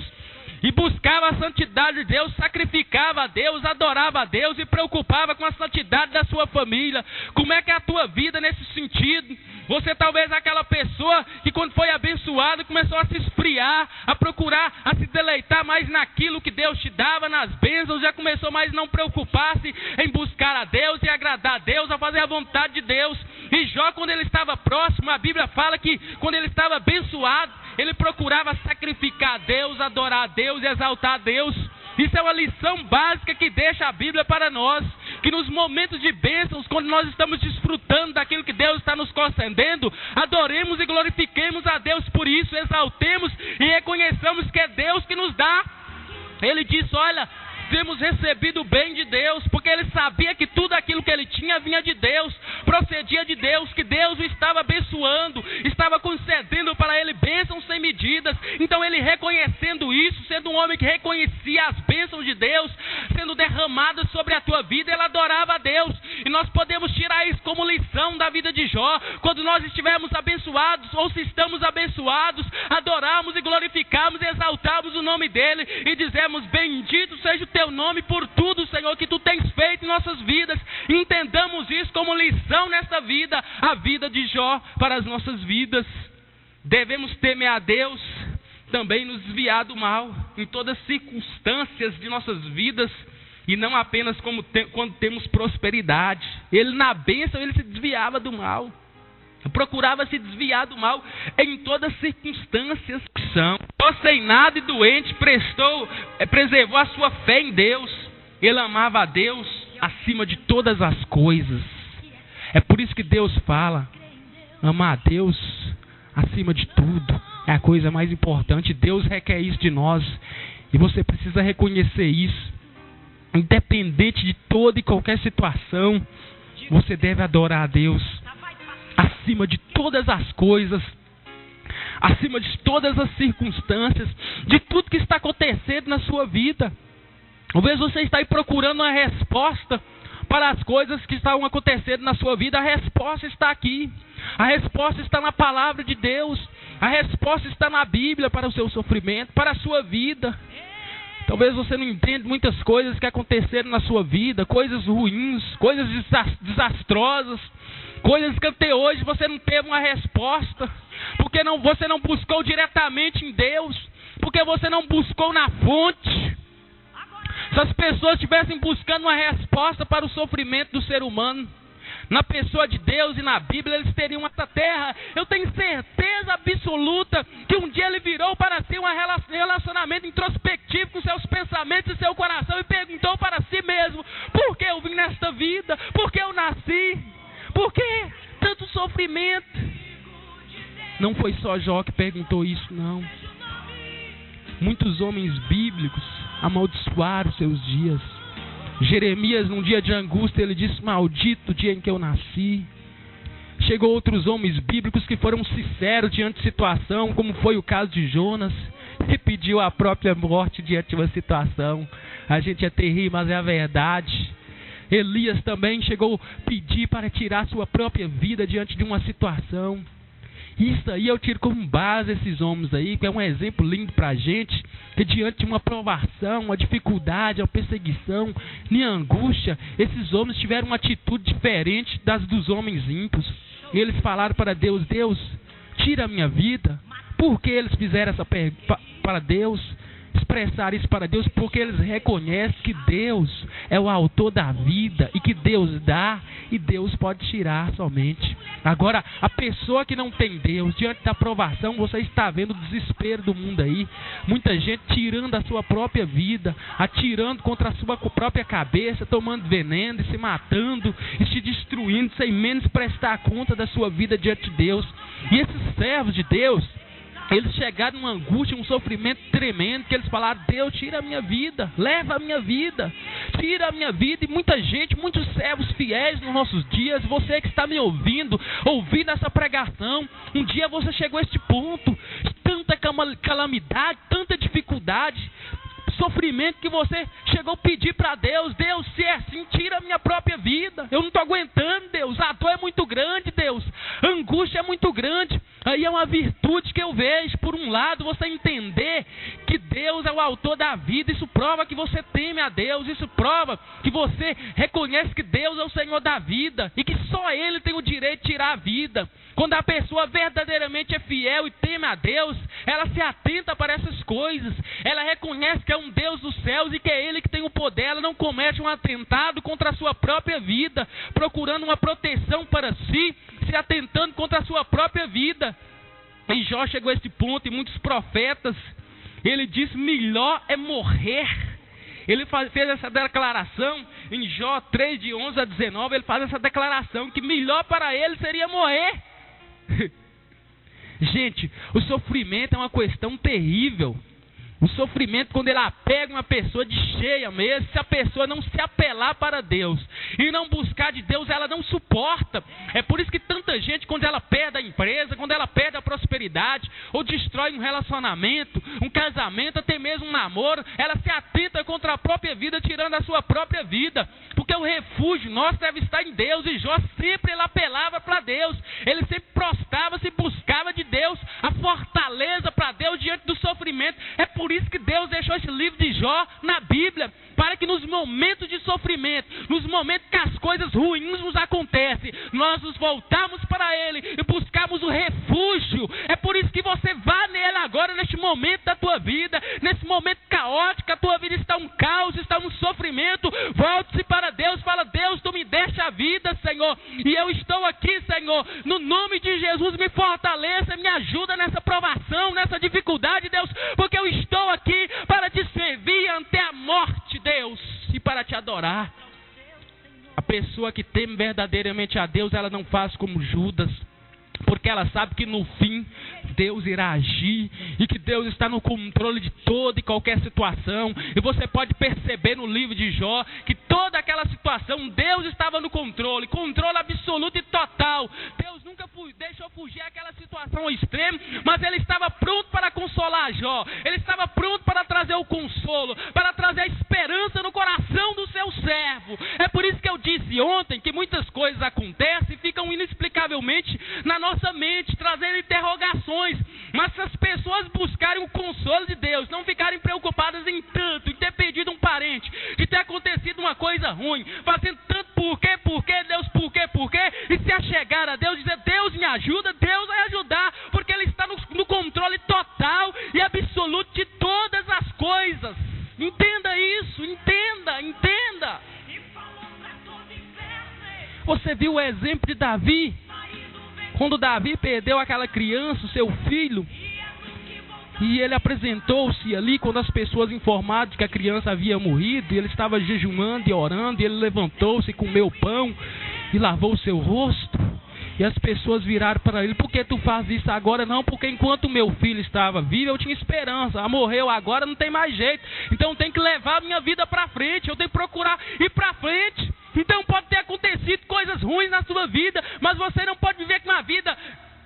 E buscava a santidade de Deus, sacrificava a Deus, adorava a Deus e preocupava com a santidade da sua família. Como é que é a tua vida nesse sentido? Você talvez é aquela pessoa que quando foi abençoado começou a se esfriar, a procurar, a se deleitar mais naquilo que Deus te dava, nas bênçãos, já começou mais a não preocupar-se em buscar a Deus e agradar a Deus, a fazer a vontade de Deus. E Jó, quando ele estava próximo, a Bíblia fala que quando ele estava abençoado, ele procurava sacrificar a Deus, adorar a Deus e exaltar a Deus. Isso é uma lição básica que deixa a Bíblia para nós, que nos momentos de bênçãos, quando nós estamos desfrutando daquilo que Deus está nos concedendo, adoremos e glorifiquemos a Deus por isso, exaltemos e reconheçamos que é Deus que nos dá. Ele disse, olha, temos recebido o bem de Deus, porque ele sabia que tudo aquilo que ele tinha vinha de Deus, procedia de Deus, que Deus o estava abençoando, estava concedendo para ele bênçãos sem medidas. Então ele reconhecendo isso, sendo um homem que reconhecia as bênçãos de Deus, sendo derramada sobre a tua vida, ele adorava a Deus. E nós podemos tirar isso como lição da vida de Jó. Quando nós estivermos abençoados, ou se estamos abençoados, adorarmos e glorificarmos e exaltarmos o nome dele e dizemos: bendito seja o teu nome por tudo, Senhor, que tu tens feito em nossas vidas. Entendamos isso como lição nesta vida, a vida de Jó para as nossas vidas. Devemos temer a Deus, também nos desviar do mal em todas as circunstâncias de nossas vidas, e não apenas quando temos prosperidade. Ele, na bênção, ele se desviava do mal, procurava se desviar do mal em todas as circunstâncias. Sem nada e doente, preservou a sua fé em Deus. Ele amava a Deus acima de todas as coisas. É por isso que Deus fala: amar a Deus acima de tudo é a coisa mais importante. Deus requer isso de nós, e você precisa reconhecer isso. Independente de toda e qualquer situação, você deve adorar a Deus acima de todas as coisas, acima de todas as circunstâncias, de tudo que está acontecendo na sua vida. Talvez você está aí procurando uma resposta para as coisas que estavam acontecendo na sua vida. A resposta está aqui. A resposta está na palavra de Deus. A resposta está na Bíblia para o seu sofrimento, para a sua vida. Talvez você não entenda muitas coisas que aconteceram na sua vida, coisas ruins, coisas desastrosas, coisas que até hoje você não teve uma resposta, porque você não buscou diretamente em Deus, porque você não buscou na fonte. Se as pessoas estivessem buscando uma resposta para o sofrimento do ser humano, na pessoa de Deus e na Bíblia, eles teriam essa terra. Eu tenho certeza absoluta que um dia ele virou para si um relacionamento introspectivo com seus pensamentos e seu coração, e perguntou para si mesmo: por que eu vim nesta vida? Por que eu nasci? Por que tanto sofrimento? Não foi só Jó que perguntou isso, não. Muitos homens bíblicos amaldiçoaram seus dias. Jeremias, num dia de angústia, ele disse: maldito o dia em que eu nasci. Chegou outros homens bíblicos que foram sinceros diante de situação, como foi o caso de Jonas, e pediu a própria morte diante de uma situação. A gente é terrível, mas é a verdade. Elias também chegou a pedir para tirar sua própria vida diante de uma situação. Isso aí eu tiro como base esses homens aí, que é um exemplo lindo para a gente, que diante de uma provação, uma dificuldade, uma perseguição, nem angústia, esses homens tiveram uma atitude diferente das dos homens ímpios. E eles falaram para Deus: Deus, tira a minha vida. Por que eles fizeram essa pergunta para Deus? Expressar isso para Deus, porque eles reconhecem que Deus é o autor da vida, e que Deus dá e Deus pode tirar somente. Agora, a pessoa que não tem Deus, diante da provação, você está vendo o desespero do mundo aí. Muita gente tirando a sua própria vida, atirando contra a sua própria cabeça, tomando veneno e se matando e se destruindo, sem menos prestar conta da sua vida diante de Deus. E esses servos de Deus, eles chegaram numa angústia, um sofrimento tremendo, que eles falaram: Deus, tira a minha vida, leva a minha vida, tira a minha vida. E muita gente, muitos servos fiéis nos nossos dias, você que está me ouvindo essa pregação, um dia você chegou a este ponto, tanta calamidade, tanta dificuldade, sofrimento, que você chegou a pedir para Deus: Deus, se é assim, tira a minha própria vida, eu não estou aguentando, Deus, a dor é muito grande, Deus, a angústia é muito grande. Aí é uma virtude que eu vejo. Por um lado, você entender que Deus é o autor da vida. Isso prova que você teme a Deus. Isso prova que você reconhece que Deus é o Senhor da vida e que só Ele tem o direito de tirar a vida. Quando a pessoa verdadeiramente é fiel e teme a Deus, ela se atenta para essas coisas. Ela reconhece que é um Deus dos céus e que é Ele que tem o poder. Ela não comete um atentado contra a sua própria vida, procurando uma proteção para si, se atentando contra a sua própria vida. E Jó chegou a esse ponto, e muitos profetas, ele disse: melhor é morrer. Ele fez essa declaração em Jó 3, de 11 a 19, ele faz essa declaração, que melhor para ele seria morrer. Gente, o sofrimento é uma questão terrível. O sofrimento, quando ele apega uma pessoa de cheia mesmo, se a pessoa não se apelar para Deus e não buscar de Deus, ela não suporta. É por isso que tanta gente, quando ela perde a empresa, quando ela perde a prosperidade, ou destrói um relacionamento, um casamento, até mesmo um namoro, ela se atenta contra a própria vida, tirando a sua própria vida. Porque o refúgio nosso deve estar em Deus. E Jó sempre ele apelava para Deus. Ele sempre prostrava-se e buscava de Deus a fortaleza para Deus diante do sofrimento. É por isso que Deus deixou esse livro de Jó na Bíblia, para que nos momentos de sofrimento, nos momentos que as coisas ruins nos acontecem, nós nos voltamos para Ele e buscamos o refúgio. É por isso que você vá nele agora, neste momento da tua vida, nesse momento caótico, a tua vida está um caos, está um sofrimento. Volte-se para Deus, fala: Deus, tu me deste a vida, Senhor, e eu estou aqui, Senhor, no nome de Jesus, me fortaleça, me ajuda nessa provação, nessa dificuldade, Deus, porque eu estou aqui para te servir até a morte, Deus, e para te adorar. A pessoa que teme verdadeiramente a Deus, ela não faz como Judas, porque ela sabe que no fim Deus irá agir e que Deus está no controle de toda e qualquer situação. E você pode perceber no livro de Jó que toda aquela situação Deus estava no controle, controle absoluto e total. Deus nunca deixou fugir aquela situação ao extremo, mas Ele estava pronto para consolar Jó. Ele estava pronto para trazer o consolo, para trazer a esperança no coração do seu servo. É por isso que eu disse ontem que muitas coisas acontecem e ficam inexplicavelmente na nossa mente, trazendo interrogações. Mas se as pessoas buscarem o consolo de Deus, não ficarem preocupadas em tanto, em ter perdido um parente, de ter acontecido uma coisa ruim, fazendo tanto por quê, Deus, por quê, e se achegar a Deus, dizer: Deus me ajuda, Deus vai ajudar, porque Ele está no controle total e absoluto de todas as coisas. Entenda isso, entenda. Você viu o exemplo de Davi? Quando Davi perdeu aquela criança, o seu filho, e ele apresentou-se ali, quando as pessoas informaram de que a criança havia morrido, e ele estava jejuando e orando, e ele levantou-se, comeu pão e lavou o seu rosto, e as pessoas viraram para ele: por que tu faz isso agora? Não, porque enquanto meu filho estava vivo, eu tinha esperança. Morreu agora, não tem mais jeito. Então eu tenho que levar a minha vida para frente, eu tenho que procurar ir para frente. Então pode ter acontecido coisas ruins na sua vida, mas você não pode viver com uma vida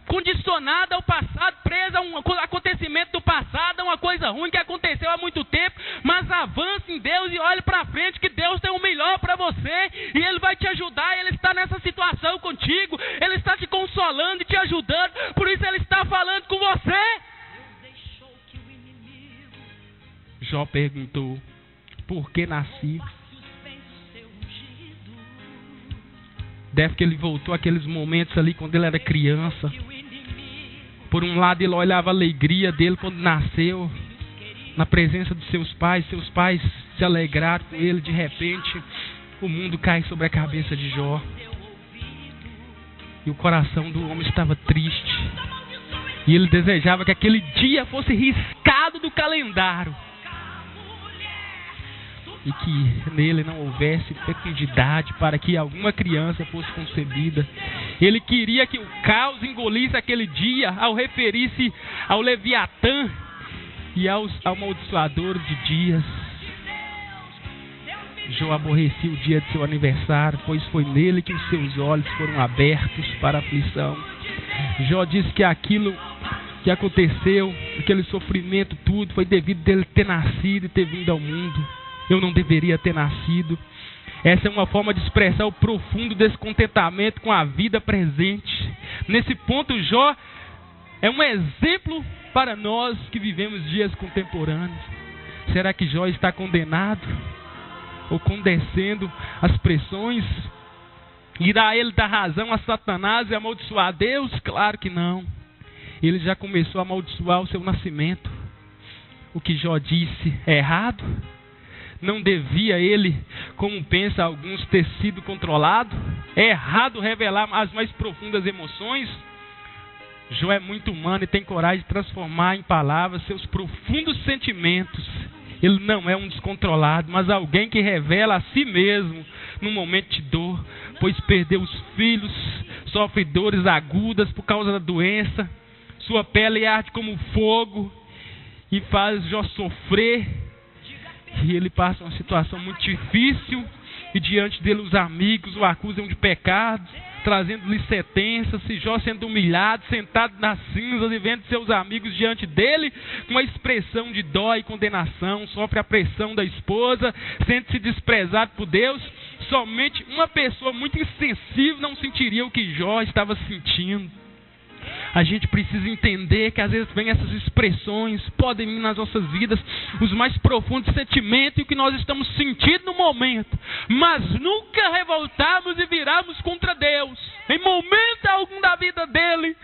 condicionada ao passado, presa a um acontecimento do passado, a uma coisa ruim que aconteceu há muito tempo. Mas avance em Deus e olhe para frente, que Deus tem o melhor para você, e Ele vai te ajudar. Ele está nessa situação contigo, Ele está te consolando e te ajudando, por isso Ele está falando com você. Jó perguntou: por que nasci? Deve que ele voltou àqueles momentos ali quando ele era criança. Por um lado ele olhava a alegria dele quando nasceu, na presença dos seus pais se alegraram com ele. De repente o mundo cai sobre a cabeça de Jó, e o coração do homem estava triste, e ele desejava que aquele dia fosse riscado do calendário, e que nele não houvesse fecundidade para que alguma criança fosse concebida. Ele queria que o caos engolisse aquele dia, ao referir-se ao Leviatã e aos amaldiçoadores de dias. Jó aborrecia o dia de seu aniversário, pois foi nele que os seus olhos foram abertos para a aflição. Jó disse que aquilo que aconteceu, aquele sofrimento, tudo foi devido dele ter nascido e ter vindo ao mundo. Eu não deveria ter nascido. Essa é uma forma de expressar o profundo descontentamento com a vida presente. Nesse ponto, Jó é um exemplo para nós que vivemos dias contemporâneos. Será que Jó está condenado ou condescendo às pressões? Irá ele dar razão a Satanás e amaldiçoar a Deus? Claro que não. Ele já começou a amaldiçoar o seu nascimento. O que Jó disse é errado? Não devia ele, como pensam alguns, ter sido controlado? É errado revelar as mais profundas emoções? Jó é muito humano e tem coragem de transformar em palavras seus profundos sentimentos. Ele não é um descontrolado, mas alguém que revela a si mesmo num momento de dor, pois perdeu os filhos, sofre dores agudas por causa da doença, sua pele arde como fogo, e faz Jó sofrer. E ele passa uma situação muito difícil. E diante dele os amigos o acusam de pecado, trazendo-lhe sentenças. E Jó sendo humilhado, sentado nas cinzas e vendo seus amigos diante dele, com uma expressão de dó e condenação, sofre a pressão da esposa, sente-se desprezado por Deus. Somente uma pessoa muito insensível não sentiria o que Jó estava sentindo. A gente precisa entender que às vezes vem essas expressões, podem vir nas nossas vidas, os mais profundos sentimentos e o que nós estamos sentindo no momento, mas nunca revoltarmos e virarmos contra Deus. Em momento algum da vida dele,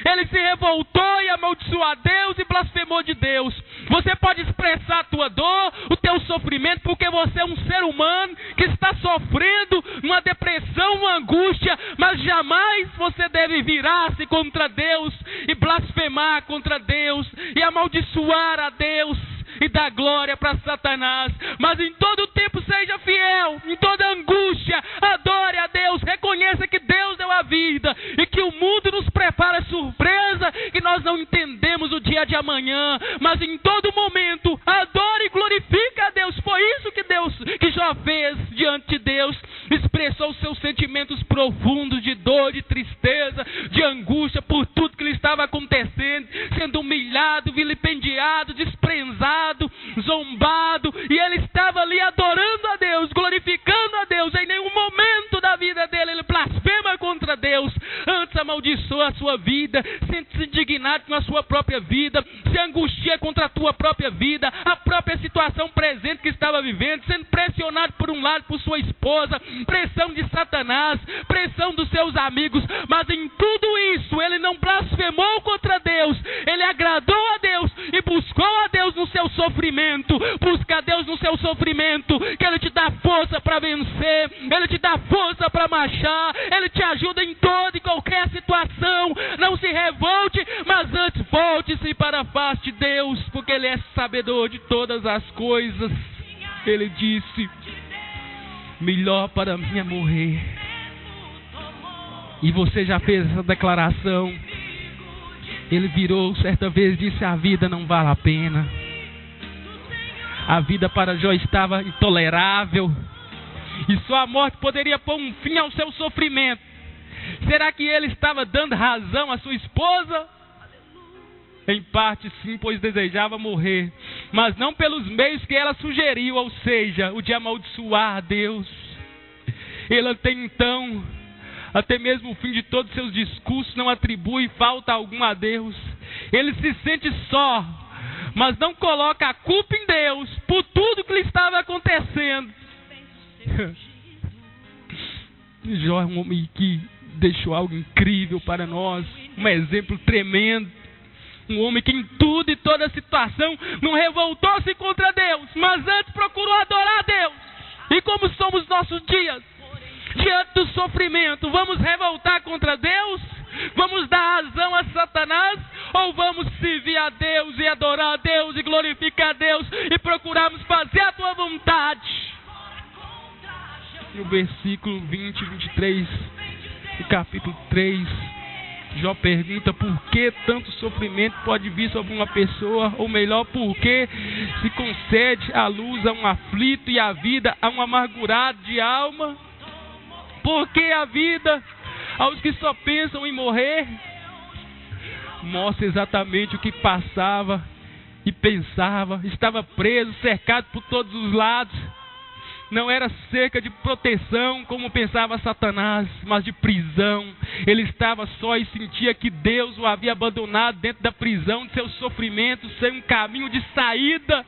ele se revoltou e amaldiçoou a Deus e blasfemou de Deus. Você pode expressar a tua dor, o teu sofrimento, porque você é um ser humano que está sofrendo uma depressão, uma angústia, mas jamais você deve virar-se contra Deus e blasfemar contra Deus e amaldiçoar a Deus e dar glória para Satanás. Mas em todo tempo seja fiel, em toda angústia, adore a Deus, reconheça que Deus deu a vida e que o mundo nos prepara surpresa, que nós não entendemos o dia de amanhã, mas em todo momento adore e glorifique a Deus. Foi isso que Jó fez diante de Deus, expressou seus sentimentos profundos de dor, de tristeza, de angústia por tudo que lhe estava acontecendo, sendo humilhado, vilipendiado, desprezado, zombado, e ele estava ali adorando a Deus, glorificando a Deus. Em nenhum momento da vida dele ele blasfema contra Deus, antes amaldiçoa a sua vida, sente-se indignado com a sua própria vida, se angustia contra a tua própria vida, a própria situação presente que estava vivendo, sendo pressionado por um lado por sua esposa, pressão de Satanás, pressão dos seus amigos, mas em tudo isso ele não blasfemou contra Deus, ele agradou a Deus e buscou a Deus no seu sofrimento. Busca a Deus no seu sofrimento, que Ele te dá força para vencer, Ele te dá força para marchar, Ele te ajuda em toda e qualquer situação. Não se revolte, mas antes volte-se para a face de Deus, porque Ele é sabedor de todas as coisas. Ele disse: melhor para mim é morrer. E você já fez essa declaração. Ele virou certa vez e disse: a vida não vale a pena. A vida para Jó estava intolerável, e só a morte poderia pôr um fim ao seu sofrimento. Será que ele estava dando razão à sua esposa? Em parte sim, pois desejava morrer, mas não pelos meios que ela sugeriu, ou seja, o de amaldiçoar a Deus. Ele até então, até mesmo o fim de todos os seus discursos, não atribui falta alguma a Deus. Ele se sente só, mas não coloca a culpa em Deus por tudo que lhe estava acontecendo. Jó é um homem que deixou algo incrível para nós, um exemplo tremendo. Um homem que em tudo e toda situação não revoltou-se contra Deus, mas antes procurou adorar a Deus. E como somos nossos dias? Diante do sofrimento, vamos revoltar contra Deus? Vamos dar razão a Satanás? Ou vamos servir a Deus e adorar a Deus e glorificar a Deus e procurarmos fazer a tua vontade? No versículo 20 e 23 do capítulo 3, Jó pergunta por que tanto sofrimento pode vir sobre uma pessoa, ou melhor, por que se concede a luz a um aflito e a vida a um amargurado de alma? Por que a vida aos que só pensam em morrer? Mostra exatamente o que passava e pensava. Estava preso, cercado por todos os lados. Não era cerca de proteção, como pensava Satanás, mas de prisão. Ele estava só e sentia que Deus o havia abandonado dentro da prisão de seus sofrimentos, sem um caminho de saída.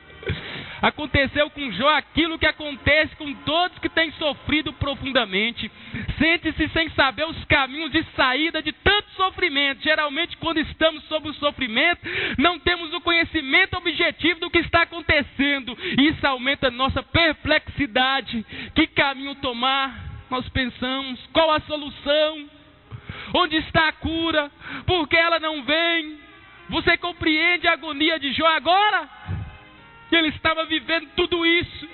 Aconteceu com Jó aquilo que acontece com todos que têm sofrido profundamente. Sente-se sem saber os caminhos de saída de tanto sofrimento. Geralmente, quando estamos sob o sofrimento, não temos o conhecimento objetivo do que está acontecendo. Isso aumenta nossa perplexidade. Que caminho tomar? Nós pensamos, qual a solução? Onde está a cura? Por que ela não vem? Você compreende a agonia de Jó agora? Ele estava vivendo tudo isso,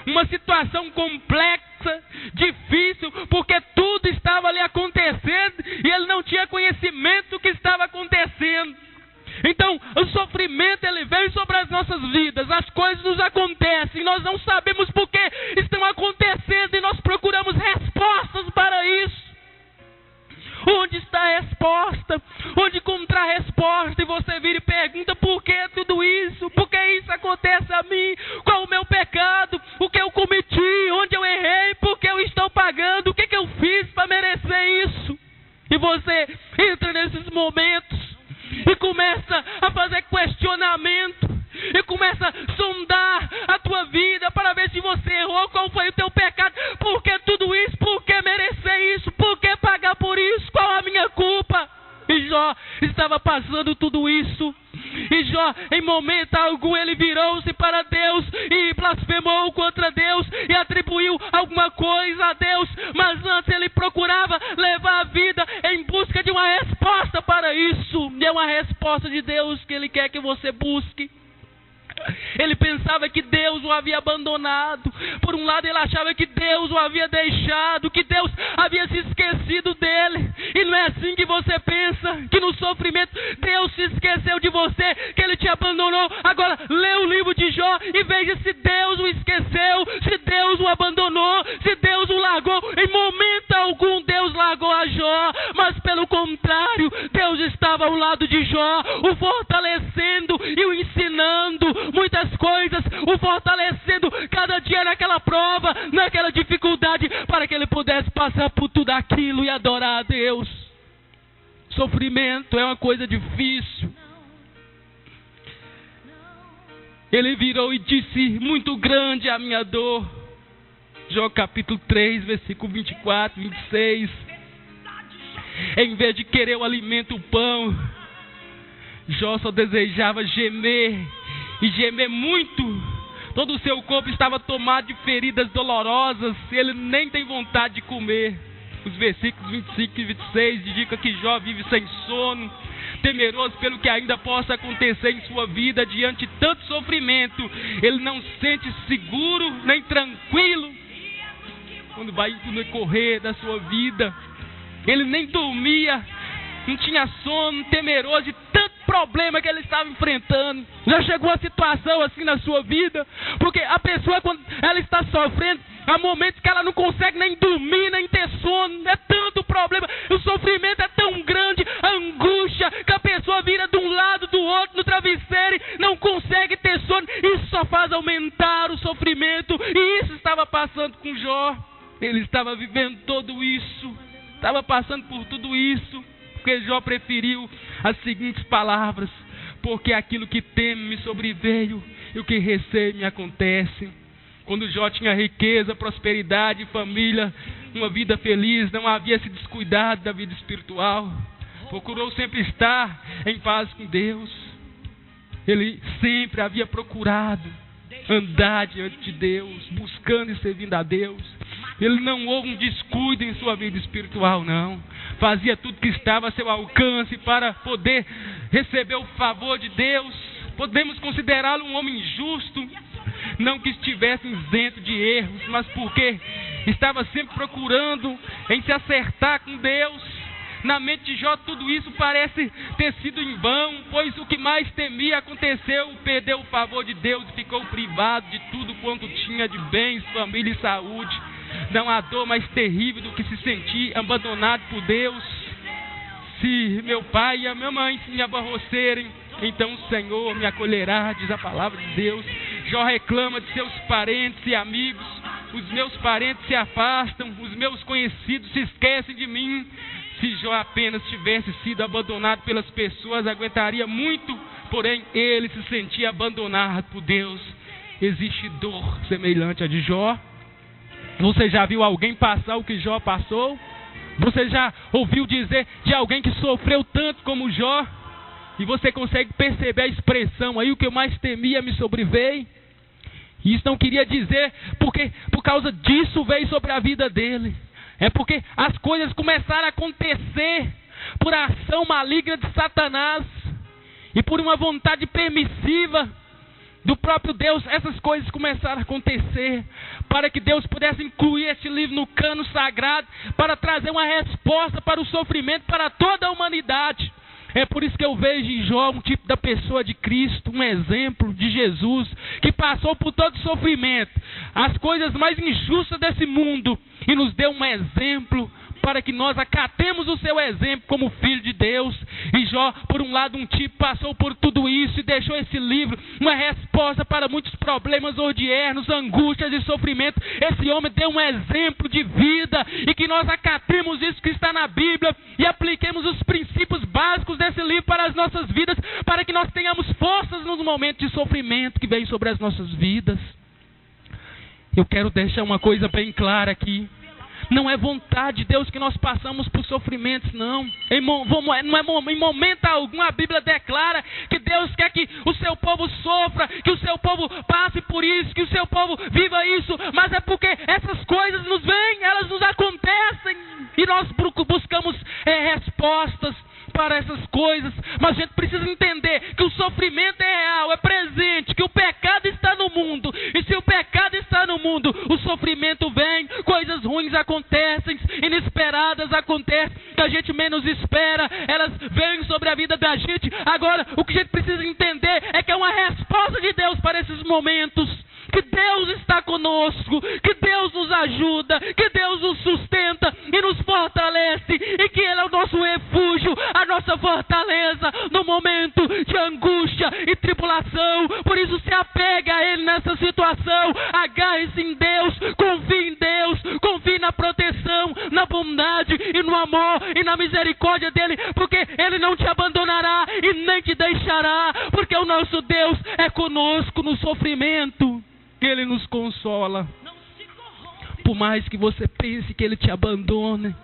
uma situação complexa, difícil, porque tudo estava ali acontecendo e ele não tinha conhecimento do que estava acontecendo. Então, o sofrimento ele veio sobre as nossas pagando? O que eu fiz para merecer isso? E você entra nesses momentos e começa a fazer questionamento, e começa a sondar a tua vida para ver se você errou, qual foi o teu pecado, por que tudo isso, por que merecer isso, por que pagar por isso, qual a minha culpa? E Jó estava passando tudo isso. E Jó, em momento algum, ele virou-se para Deus e blasfemou contra Deus e atribuiu alguma coisa a Deus. Mas antes ele procurava levar a vida em busca de uma resposta para isso. E é uma resposta de Deus que ele quer que você busque. Ele pensava que Deus o havia abandonado. Por um lado ele achava que Deus o havia deixado, que Deus havia se esquecido dele. E não é assim que você pensa, que no sofrimento Deus se esqueceu de você, que Ele te abandonou. Agora lê o livro de Jó e veja se Deus o esqueceu, se Deus o abandonou, se Deus o largou. Em momento algum Deus largou a Jó, mas pelo contrário, Deus estava ao lado de Jó, o fortalecendo e o ensinando muitas coisas, o fortalecendo cada dia naquela prova, naquela dificuldade, para que ele pudesse passar por tudo aquilo e adorar a Deus. Sofrimento é uma coisa difícil. Ele virou e disse: muito grande é a minha dor. Jó capítulo 3, versículo 24, 26. Em vez de querer o alimento, o pão, Jó só desejava gemer, e gemer muito. Todo o seu corpo estava tomado de feridas dolorosas, ele nem tem vontade de comer. Os versículos 25 e 26 indicam que Jó vive sem sono, temeroso pelo que ainda possa acontecer em sua vida diante de tanto sofrimento. Ele não se sente seguro nem tranquilo quando vai no decorrer da sua vida. Ele nem dormia, não tinha sono, temeroso de tanto problema que ele estava enfrentando. Já chegou a situação assim na sua vida? Porque a pessoa, quando ela está sofrendo, há momentos que ela não consegue nem dormir, nem ter sono. É tanto problema, o sofrimento é tão grande, a angústia, que a pessoa vira de um lado, do outro, no travesseiro, e não consegue ter sono. Isso só faz aumentar o sofrimento. E isso estava passando com Jó. Ele estava vivendo tudo isso, estava passando por tudo isso, porque Jó preferiu as seguintes palavras: porque aquilo que temo me sobreveio, e o que receio me acontece. Quando Jó tinha riqueza, prosperidade, família, uma vida feliz, não havia se descuidado da vida espiritual. Procurou sempre estar em paz com Deus. Ele sempre havia procurado andar diante de Deus, buscando e servindo a Deus. Ele não houve um descuido em sua vida espiritual, não. Fazia tudo que estava a seu alcance para poder receber o favor de Deus. Podemos considerá-lo um homem justo, não que estivesse isento de erros, mas porque estava sempre procurando em se acertar com Deus. Na mente de Jó tudo isso parece ter sido em vão, pois o que mais temia aconteceu: perdeu o favor de Deus e ficou privado de tudo quanto tinha de bens, família e saúde. Não há dor mais terrível do que se sentir abandonado por Deus. Se meu pai e a minha mãe se me aborrecerem, então o Senhor me acolherá, diz a palavra de Deus. Jó reclama de seus parentes e amigos. Os meus parentes se afastam, os meus conhecidos se esquecem de mim. Se Jó apenas tivesse sido abandonado pelas pessoas, aguentaria muito, porém ele se sentia abandonado por Deus. Existe dor semelhante à de Jó? Você já viu alguém passar o que Jó passou? Você já ouviu dizer de alguém que sofreu tanto como Jó? E você consegue perceber a expressão aí: o que eu mais temia me sobreveio? E isso não queria dizer porque por causa disso veio sobre a vida dele. É porque as coisas começaram a acontecer por ação maligna de Satanás e por uma vontade permissiva do próprio Deus. Essas coisas começaram a acontecer para que Deus pudesse incluir esse livro no cano sagrado, para trazer uma resposta para o sofrimento para toda a humanidade. É por isso que eu vejo em Jó um tipo da pessoa de Cristo, um exemplo de Jesus, que passou por todo sofrimento, as coisas mais injustas desse mundo, e nos deu um exemplo para que nós acatemos o seu exemplo como filho de Deus. E Jó, por um lado, um tipo, passou por tudo isso e deixou esse livro, uma resposta para muitos problemas odiernos, angústias e sofrimento. Esse homem deu um exemplo de vida, e que nós acatemos isso que está na Bíblia e apliquemos os princípios básicos desse livro para as nossas vidas, para que nós tenhamos forças nos momentos de sofrimento que vem sobre as nossas vidas. Eu quero deixar uma coisa bem clara aqui. Não é vontade de Deus que nós passamos por sofrimentos, não. Em momento algum a Bíblia declara que Deus quer que o seu povo sofra, que o seu povo passe por isso, que o seu povo viva isso. Mas é porque essas coisas nos vêm, elas nos acontecem, e nós buscamos respostas para essas coisas. Mas a gente precisa entender que o sofrimento é real, é presente, que o pecado está no mundo. E se o pecado está no mundo, o sofrimento vem, coisas ruins acontecem, inesperadas acontecem, que a gente menos espera, elas vêm sobre a vida da gente. Agora, o que a gente precisa entender é que é uma resposta de Deus para esses momentos, que Deus está conosco, que Deus nos ajuda, que Deus nos sustenta e nos fortalece, e que Ele é o nosso refúgio, a nossa fortaleza no momento de angústia e tribulação. Por isso, se apega a Ele nessa situação, agarre-se em Deus, confie na proteção, na bondade e no amor e na misericórdia dEle, porque Ele não te abandonará e nem te deixará, porque o nosso Deus é conosco no sofrimento. Ele nos consola. Por mais que você pense que Ele te abandone,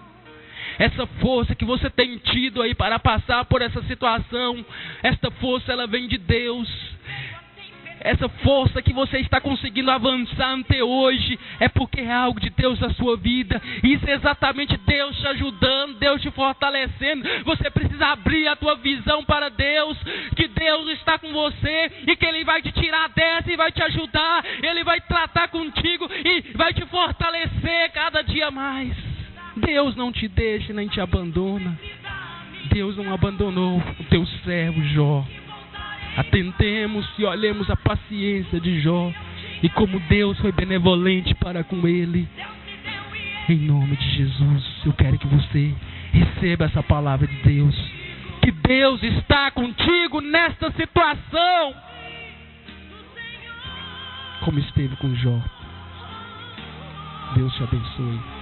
essa força que você tem tido aí para passar por essa situação, essa força ela vem de Deus. Essa força que você está conseguindo avançar até hoje é porque é algo de Deus na sua vida. Isso é exatamente Deus te ajudando, Deus te fortalecendo. Você precisa abrir a tua visão para Deus, que Deus está com você e que Ele vai te tirar dessa e vai te ajudar. Ele vai tratar contigo e vai te fortalecer cada dia mais. Deus não te deixa nem te abandona. Deus não abandonou o teu servo Jó. Atentemos e olhemos a paciência de Jó e como Deus foi benevolente para com ele. Em nome de Jesus, eu quero que você receba essa palavra de Deus, que Deus está contigo nesta situação, como esteve com Jó. Deus te abençoe.